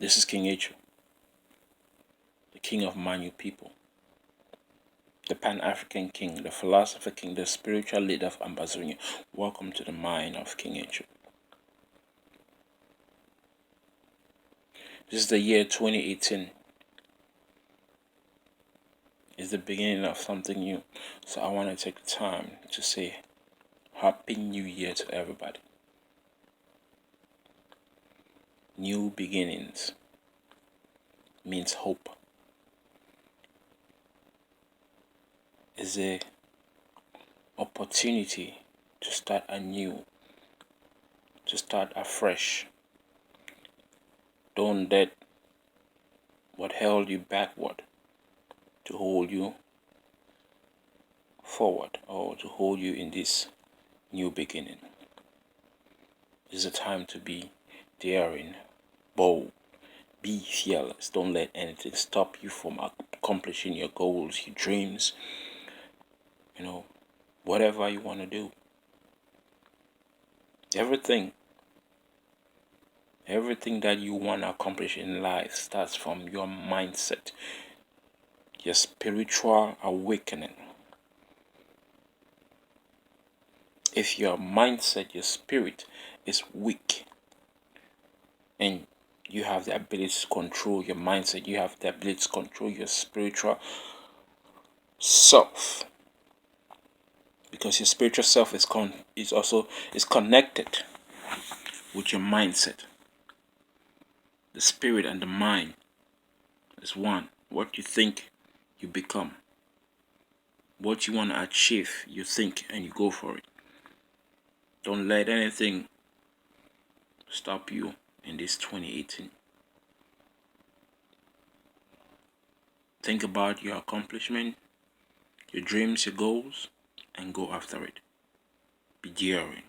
This is King Etchu, the king of Manu people, the Pan-African king, the philosopher king, the spiritual leader of Ambazonia. Welcome to the mind of King Etchu. This is the year 2018. It's the beginning of something new. So I want to take the time to say Happy New Year to everybody. New beginnings means hope. It's a opportunity to start anew, to start afresh. Don't let what held you backward to hold you forward or to hold you in this new beginning. It's a time to be daring, bold, be fearless. Don't let anything stop you from accomplishing your goals, your dreams, whatever you want to do. Everything that you want to accomplish in life starts from your mindset, your spiritual awakening. If your mindset, your spirit is weak, and you have the ability to control your mindset, you have the ability to control your spiritual self, because your spiritual self is connected with your mindset. The spirit and the mind is one. What you think, you become. What you want to achieve, you think and you go for it. Don't let anything stop you in this 2018. Think about your accomplishment, your dreams, your goals, and go after it. Be daring.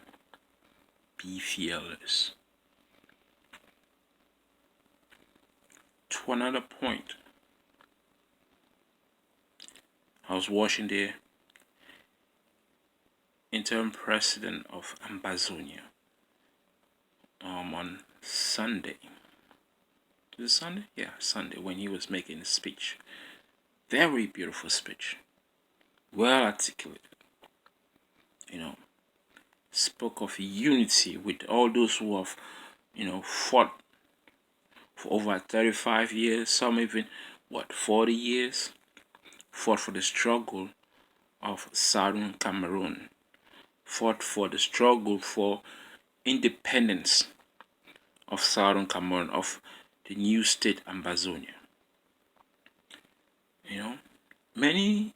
Be fearless. To another point, I was watching the interim president of Ambazonia on Sunday. Is it Sunday? Yeah, Sunday, when he was making a speech. Very beautiful speech. Well articulated. Spoke of unity with all those who have, fought for over 35 years, some even, 40 years, fought for the struggle of Southern Cameroon, fought for the struggle for independence of Southern Cameroon, of the new state Ambazonia. Many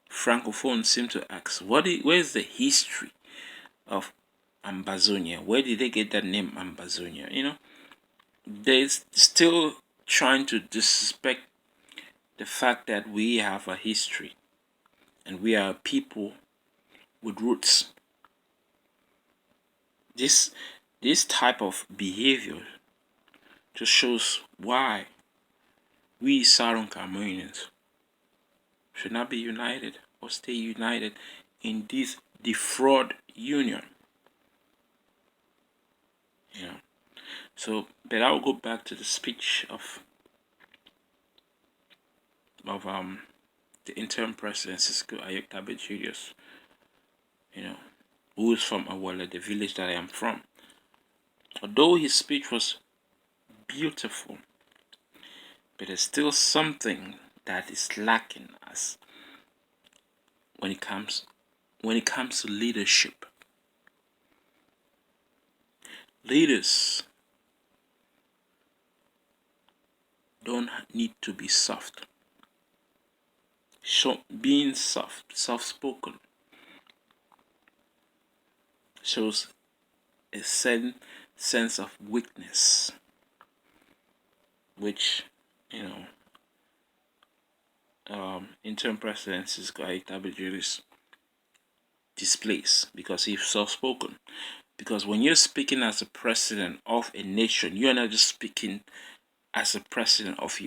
Francophones seem to ask, where is the history of Ambazonia? Where did they get that name Ambazonia? They're still trying to disrespect the fact that we have a history and we are a people with roots. This type of behavior just shows why we Southern Cameroonians should not be united or stay united in this defraud union. So, but I'll go back to the speech of the interim president, Ayuk Etchu, who is from ACYL, the village that I am from. Although his speech was beautiful, but there's still something that is lacking us when it comes to leadership. Leaders don't need to be soft. So being soft-spoken, shows a certain sense of weakness, which interim presidency's guy WJ's displays, because he's soft-spoken. Because when you're speaking as a president of a nation, you're not just speaking as a president of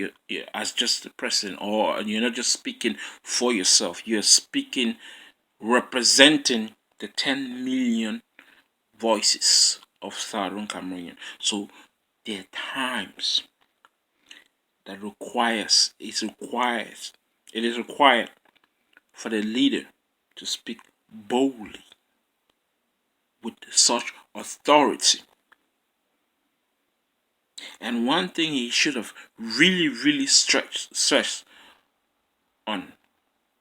as just the president, or you're not just speaking for yourself. You're speaking representing the 10 million voices of Southern Cameroon. So there are times that it is required for the leader to speak boldly with such authority. And one thing he should have really stressed on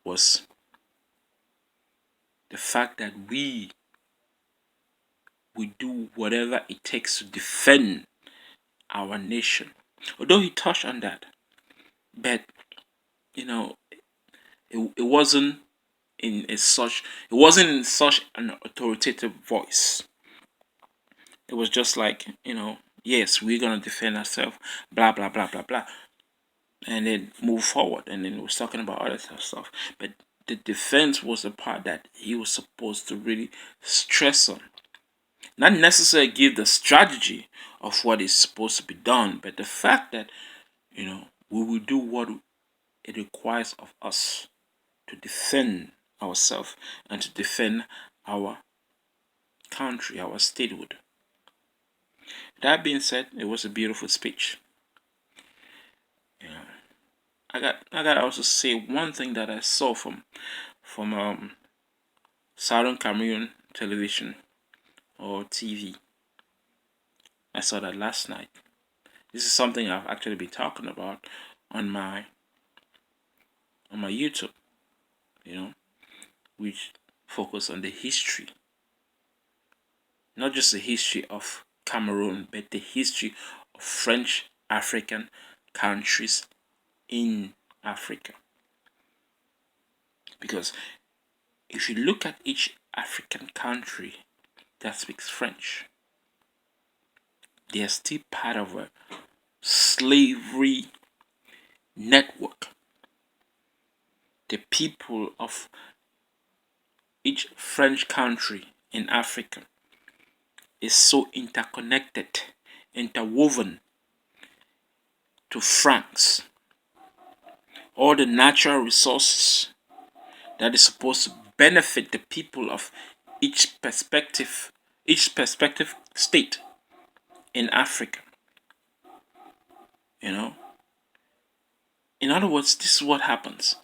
was the fact that we do whatever it takes to defend our nation. Although he touched on that, but you know, it wasn't in such an authoritative voice. It was just like, yes, we're gonna defend ourselves, blah blah blah blah blah, and then move forward. And then he was talking about other stuff, but the defense was the part that he was supposed to really stress on. Not necessarily give the strategy of what is supposed to be done, but the fact that we will do what it requires of us to defend ourselves and to defend our country, our statehood. That being said, it was a beautiful speech. I got to also say one thing that I saw from Southern Cameroon television or TV. I saw that last night. This is something I've actually been talking about on my YouTube, which focus on the history. Not just the history of Cameroon, but the history of French African countries in Africa. Because if you look at each African country that speaks French, they are still part of a slavery network. The people of each French country in Africa is so interconnected, interwoven to France. All the natural resources that is supposed to benefit the people of each perspective state in Africa. In other words, this is what happens.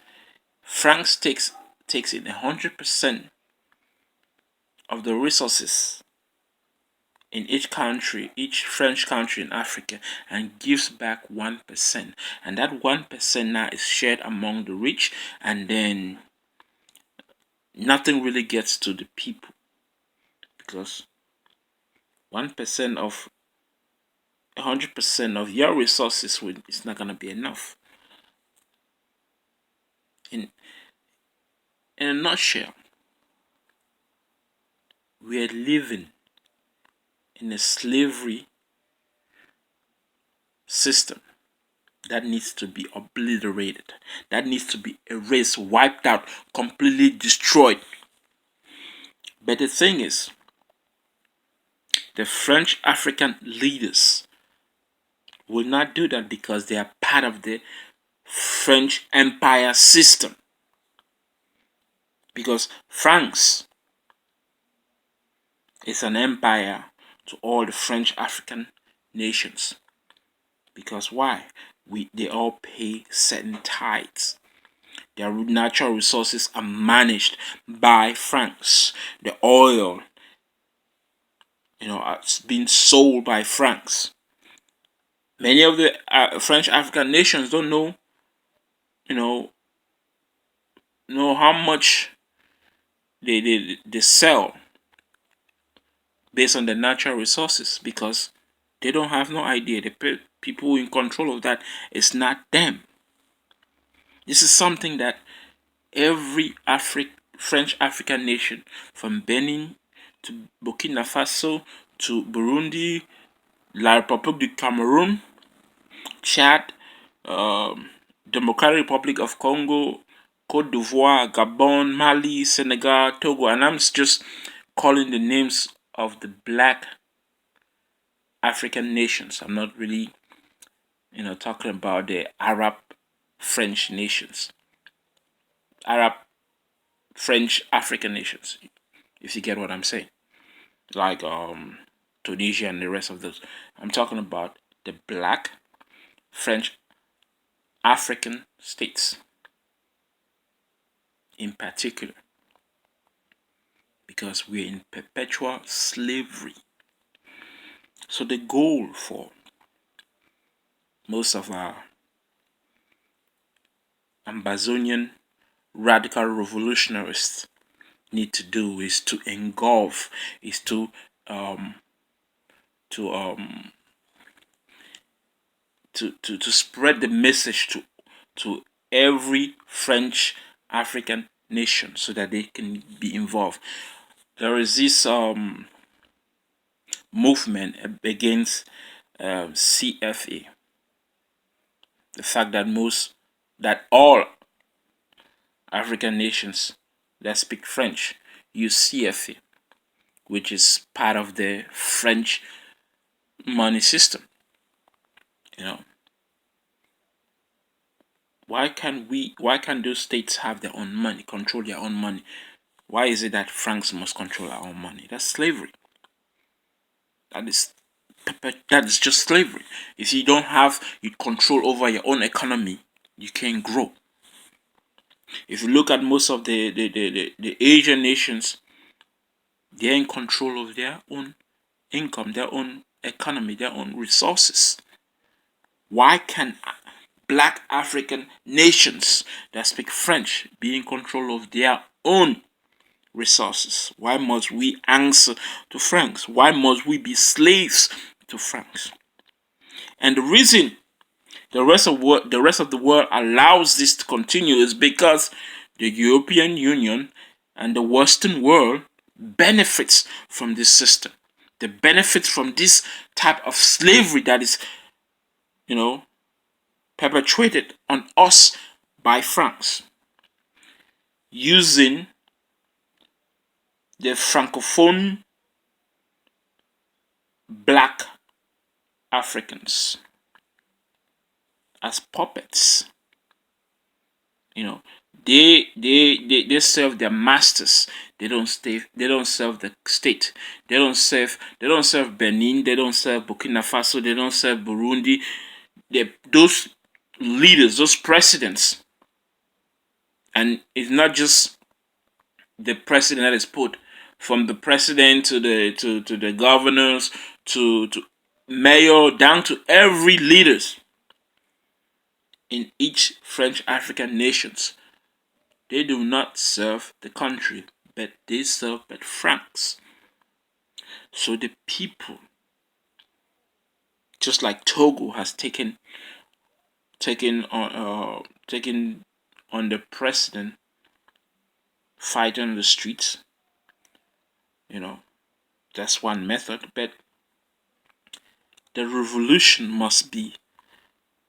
France takes in 100% of the resources in each country, each French country in Africa, and gives back 1%. And that 1% now is shared among the rich, and then nothing really gets to the people, because 1% of 100% of your resources is not going to be enough. In a nutshell, we are living in a slavery system that needs to be obliterated, that needs to be erased, wiped out, completely destroyed. But the thing is, the French African leaders will not do that because they are part of the French Empire system. Because France is an empire to all the French African nations. Because why? They all pay certain tithes. Their natural resources are managed by France. The oil, it's been sold by France. Many of the French African nations don't know how much they sell based on the natural resources, because they don't have no idea. The people in control of that is not them. This is something that every French African nation, from Benin to Burkina Faso to Burundi, La Republique du Cameroon, Chad, Democratic Republic of Congo, Cote d'Ivoire, Gabon, Mali, Senegal, Togo, and I'm just calling the names of the black African nations. I'm not really, talking about the Arab French nations. Arab French African nations, if you get what I'm saying. Like Tunisia and the rest of those. I'm talking about the black French African states in particular, because we're in perpetual slavery. So the goal for most of our Amazonian radical revolutionists need to do is to engulf, is to um to spread the message to every French African nation so that they can be involved. There is this movement against CFA. The fact that all African nations that speak French use CFA, which is part of the French money system. You know, why can't those states have their own money, control their own money? Why is it that francs must control our own money? That's slavery. That is just slavery. If you don't have control over your own economy, you can't grow. If you look at most of the Asian nations, they're in control of their own income, their own economy, their own resources. Why can black African nations that speak French be in control of their own resources? Why must we answer to francs? Why must we be slaves to francs? And the reason the rest of the world allows this to continue is because the European Union and the Western world benefits from this system. They benefit from this type of slavery that is, perpetrated on us by France, using the francophone black Africans as puppets. They serve their masters. They don't serve the state. They don't serve Benin. They don't serve Burkina Faso. They don't serve Burundi. Those leaders, those presidents, and it's not just the president that is put, from the president to the governors to mayor, down to every leaders in each French African nations. They do not serve the country, but they serve but francs. So the people, just like Togo has taken on the president fighting on the streets, that's one method. But the revolution must be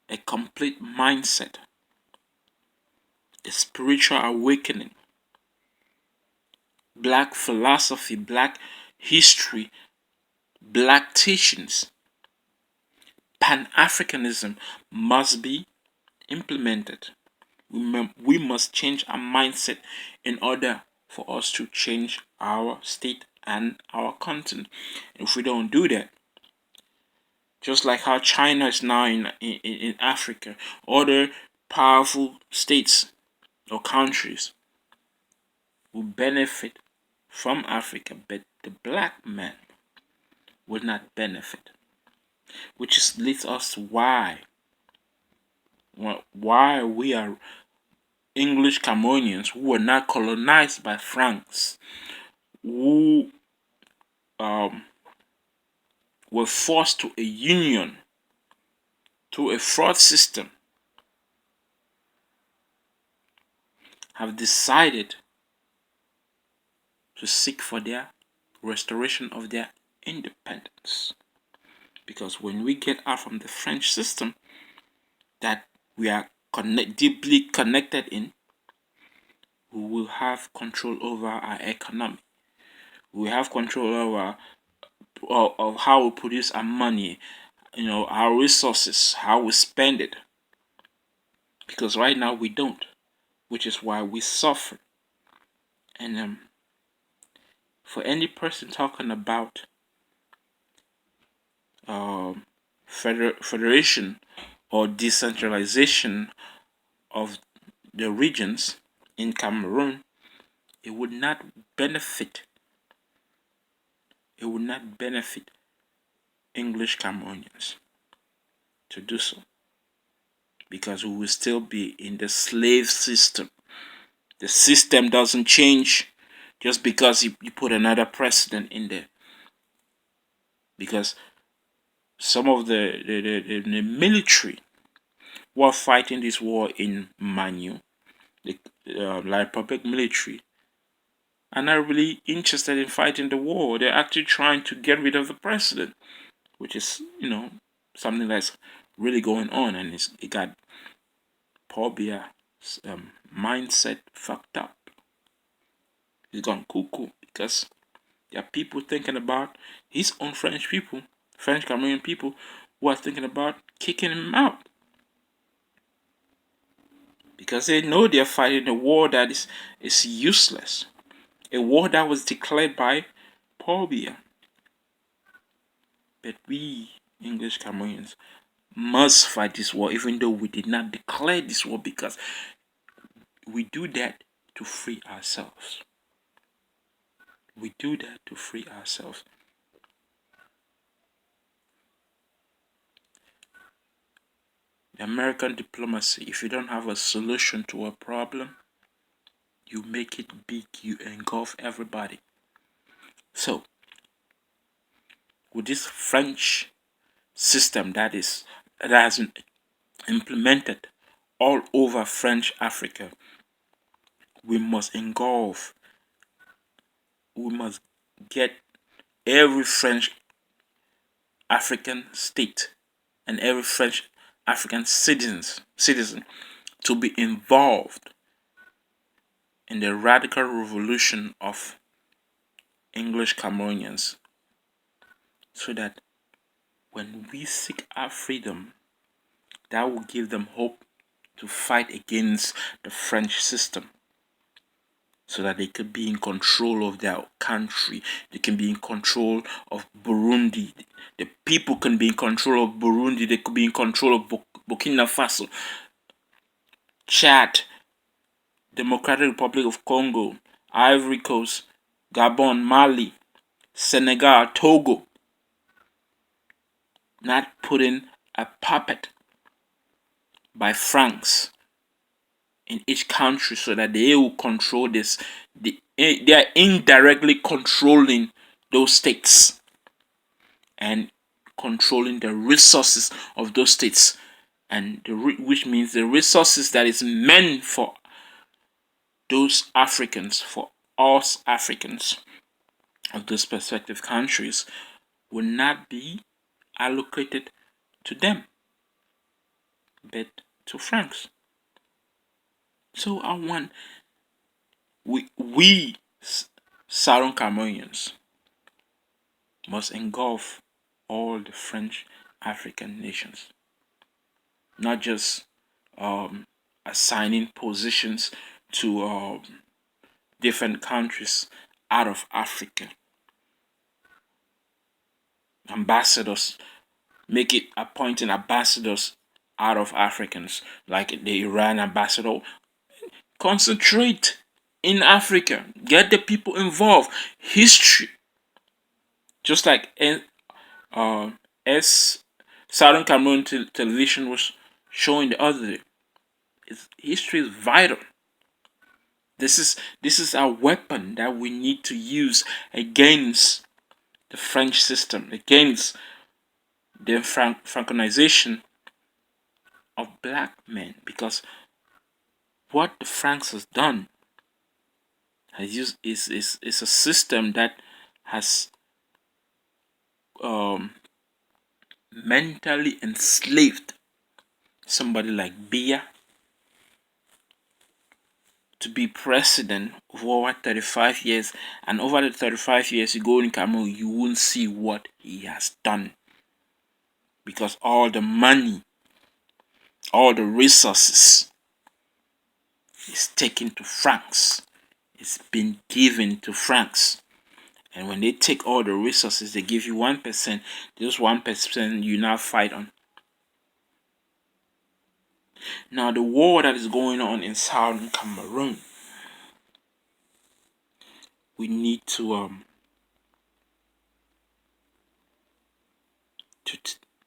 a complete mindset, a spiritual awakening, black philosophy, black history, black teachings. Pan-Africanism must be implemented. We must change our mindset in order for us to change our state and our continent. If we don't do that, just like how China is now in Africa, other powerful states or countries will benefit from Africa, but the black man will not benefit. Which leads us to why we are English Cameroonians who were not colonized by France, who were forced to a union, to a fraud system, have decided to seek for their restoration of their independence. Because when we get out from the French system that we are deeply connected in, we will have control over our economy. We have control over of how we produce our money, our resources, how we spend it. Because right now we don't, which is why we suffer. And for any person talking about federation or decentralization of the regions in Cameroon, it would not benefit. It would not benefit English Cameroonians to do so, because we will still be in the slave system. The system doesn't change just because you put another president in there. Because some of the military who are fighting this war in Manu, the Republic military, are not really interested in fighting the war. They're actually trying to get rid of the president, which is, something that's really going on, and it got Paul Biya's mindset fucked up. He's gone cuckoo because there are people thinking about his own French Cameroonian people, who are thinking about kicking him out. Because they know they're fighting a war that is useless. A war that was declared by Paul Biya. But we, English Cameroonians, must fight this war, even though we did not declare this war, because we do that to free ourselves. We do that to free ourselves. The American diplomacy, if you don't have a solution to a problem, you make it big, you engulf everybody. So, with this French system that has been implemented all over French Africa, we must get every French African state and every French African citizen to be involved in the radical revolution of English Cameroonians, so that when we seek our freedom, that will give them hope to fight against the French system, so that they could be in control of their country. They can be in control of Burundi. The people can be in control of Burundi. They could be in control of Burkina Faso, Chad, Democratic Republic of Congo, Ivory Coast, Gabon, Mali, Senegal, Togo. Not putting a puppet by Franks in each country so that they will control this. They are indirectly controlling those states and controlling the resources of those states, and which means the resources that is meant for those Africans, for us Africans of those respective countries, will not be allocated to them, but to Franks. So I want we Southern Cameroonians must engulf all the French African nations, not just assigning positions to different countries out of Africa. Ambassadors, make it appointing ambassadors out of Africans, like the Iran ambassador. Concentrate in Africa. Get the people involved. History, just like as Southern Cameroon television was showing the other day. History is vital. This is a weapon that we need to use against the French system, against the Franconization of black men, because what the Franks has done has used is a system that has mentally enslaved somebody like Biya to be president for over 35 years, and over the 35 years you go in Cameroon, you won't see what he has done, because all the money, all the resources is taken to Franks. It's been given to Franks, And when they take all the resources, they give you 1%. This 1% you now fight on. Now the war that is going on in southern Cameroon, we need to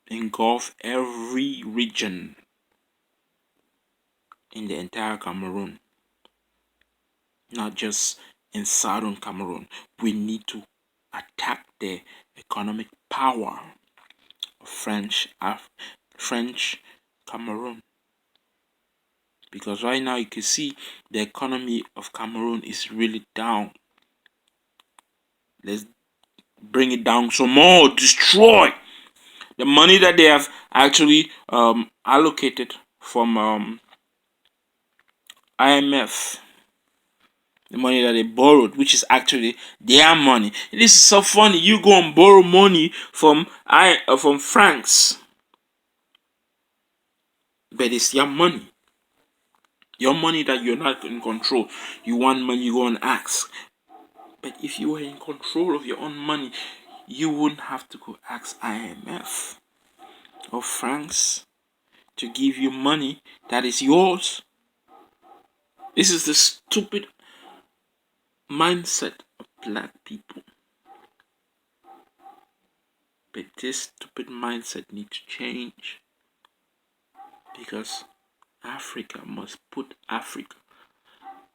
engulf every region in the entire Cameroon, not just in southern Cameroon. We need to attack the economic power of French Cameroon, because right now you can see the economy of Cameroon is really down. Let's bring it down some more, destroy the money that they have actually allocated from IMF, the money that they borrowed, which is actually their money. And this is so funny. You go and borrow money from France, but it's your money. Your money that you're not in control. You want money, you go and ask. But if you were in control of your own money, you wouldn't have to go ask IMF or France to give you money that is yours. This is the stupid mindset of black people. But this stupid mindset needs to change, because Africa must put Africa,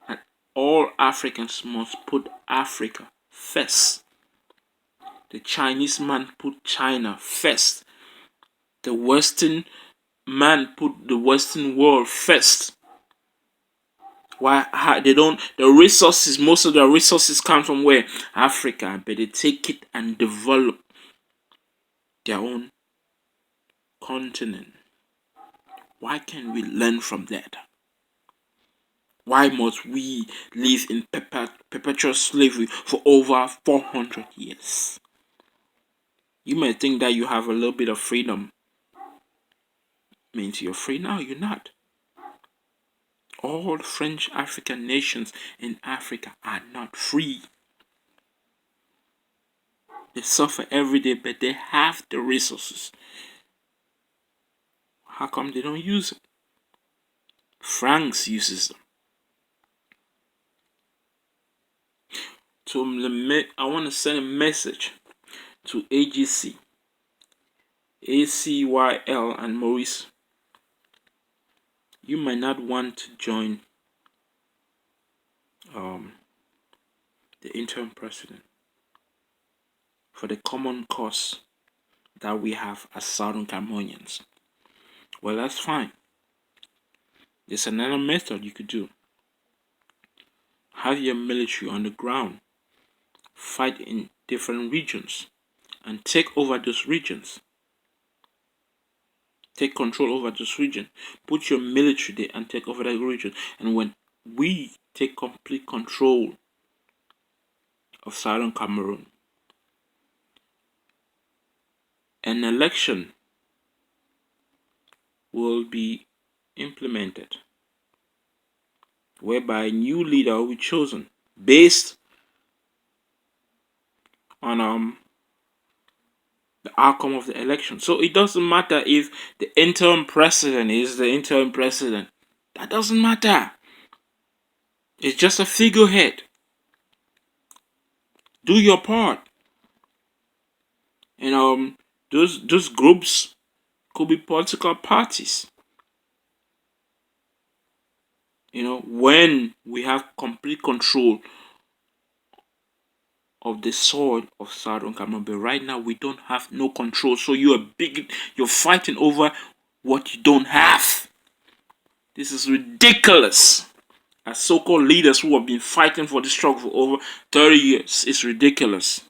and all Africans must put Africa first. The Chinese man put China first. The Western man put the Western world first. Why they don't? The resources, most of the resources come from where? Africa, but they take it and develop their own continent. Why can't we learn from that? Why must we live in perpetual slavery for over 400 years? You may think that you have a little bit of freedom. Means you're free now, you're not. All French African nations in Africa are not free. They suffer every day, but they have the resources. How come they don't use it? France uses them. I want to send a message to AGC, ACYL and Morisc. You might not want to join the interim president for the common cause that we have as Southern Cameroonians. Well, that's fine. There's another method you could do. Have your military on the ground, fight in different regions, and take over those regions. Take control over this region. Put your military there and take over that region. And when we take complete control of Southern Cameroon, an election will be implemented whereby a new leader will be chosen based on the outcome of the election. So it doesn't matter if the interim president is the interim president. That doesn't matter. It's just a figurehead. Do your part. And those groups could be political parties. When we have complete control of the soil of Southern Cameroon, but right now we don't have no control. So you're fighting over what you don't have. This is ridiculous. As so-called leaders who have been fighting for this struggle for over 30 years, it's ridiculous.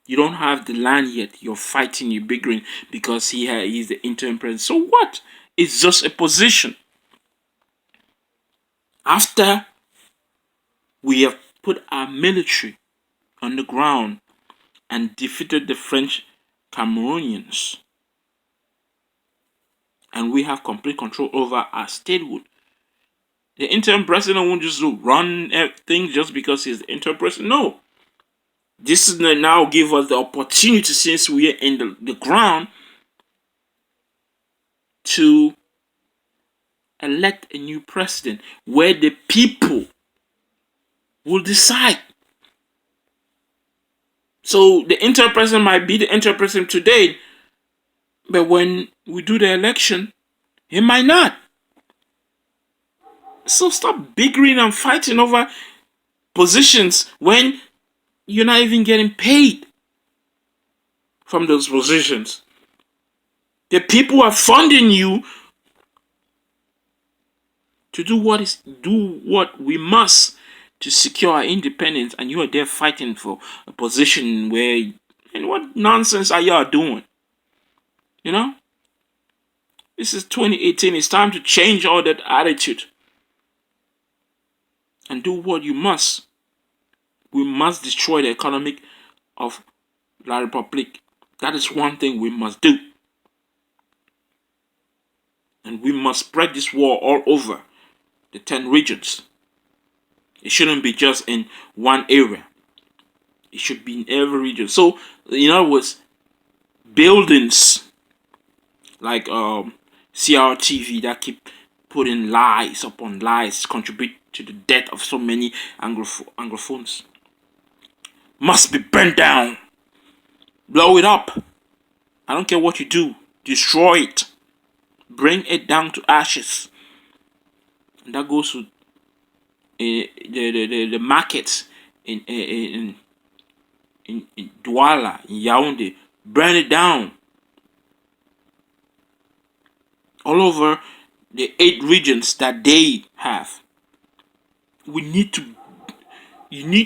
You don't have the land yet. You're fighting, you're bickering because he's the interim president. So what? It's just a position. After we have put our military on the ground and defeated the French Cameroonians, and we have complete control over our statehood, the interim president won't just run things just because he's the interim president. No. This is now give us the opportunity, since we are in the ground, to elect a new president where the people will decide. So the interim president might be the interim president today, but when we do the election, he might not. So stop bickering and fighting over positions when you're not even getting paid from those positions. The people are funding you to do what we must to secure our independence, and you are there fighting for a position where, and what nonsense are y'all doing? You know? This is 2018. It's time to change all that attitude and do what you must. We must destroy the economic of La Republique. That is one thing we must do. And we must spread this war all over the 10 regions. It shouldn't be just in one area. It should be in every region. So, in other words, buildings like CRTV that keep putting lies upon lies contribute to the death of so many Anglophones must be burnt down. Blow it up. I don't care what you do. Destroy it. Bring it down to ashes. And that goes to the markets in Douala, in Yaoundé. Burn it down. All over the 8 regions that they have. You need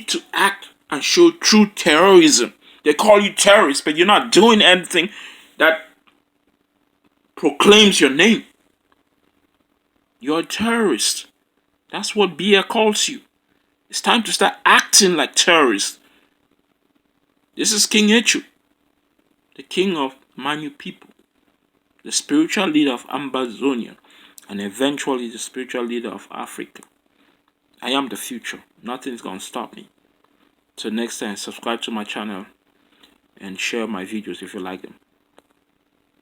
to act and show true terrorism. They call you terrorist, but you're not doing anything that proclaims your name. You're a terrorist. That's what Bia calls you. It's time to start acting like terrorists. This is King Etchu, the king of Manu people, the spiritual leader of Ambazonia, and eventually the spiritual leader of Africa. I am the future. Nothing's gonna stop me. So next time, subscribe to my channel and share my videos if you like them.